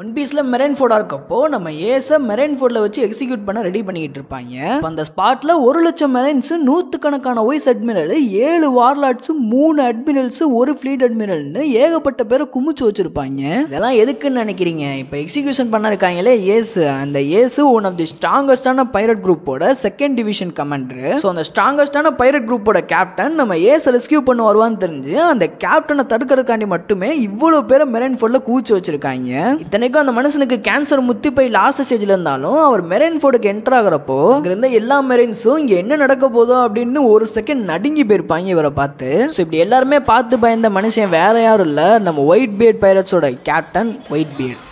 One பீஸ்ல மெரைன்ஃபோர்டா இருக்கப்போ நம்ம ஏஸை மெரைன்ஃபோர்டில் வச்சு எக்ஸிக்யூட் பண்ண ரெடி பண்ணிக்கிட்டு இருப்பாங்க. அந்த ஸ்பாட்ல 1,00,000 மெரைன்ஸ், 100கணக்கான வைஸ் அட்மிரல், 7 வார்லாட்ஸ், 3 அட்மிரல்ஸ், ஒரு ஃபிளீட் அட்மிரல்னு ஏகப்பட்ட பேரை குமிச்சு வச்சிருப்பாங்க. இதெல்லாம் எதுக்குன்னு நினைக்கிறீங்க? இப்போ எக்ஸிக்யூஷன் பண்ண இருக்காங்களே ஏஸ், அந்த ஏஸ் ஒன் ஆஃப் தி ஸ்ட்ராங்கஸ்டான பைரட் குரூப்போட செகண்ட் டிவிஷன் கமாண்டர். ஸோ அந்த ஸ்ட்ராங்கஸ்டான பைரட் குரூப்போட கேப்டன் நம்ம ஏஸை ரெஸ்கியூ பண்ண வருவான்னு தெரிஞ்சு அந்த கேப்டனை தடுக்கிறதுக்காண்டி மட்டுமே இவ்வளோ பேரை மெரைன்ஃபோர்டில் குவிச்சு வச்சிருக்காங்க. இத்தனை அந்த மனுஷனுக்கு கேன்சர் முத்தி போய் லாஸ்ட் ஸ்டேஜ்ல இருந்தாலும் அவர் மெரைன்ஃபோர்டுக்கு என்டர் ஆகிறப்போ இருந்த எல்லா மெரைன்ஸும் இங்க என்ன நடக்க போதோ அப்படின்னு ஒரு செகண்ட் நடுங்கி போயிருப்பாங்க இவரை பார்த்து. ஸோ இப்படி எல்லாருமே பார்த்து பயந்த மனுஷன் வேற யாரும் இல்ல, நம்ம ஒயிட் பியர்ட் பைரட்ஸோட கேப்டன் ஒயிட் பியர்ட்.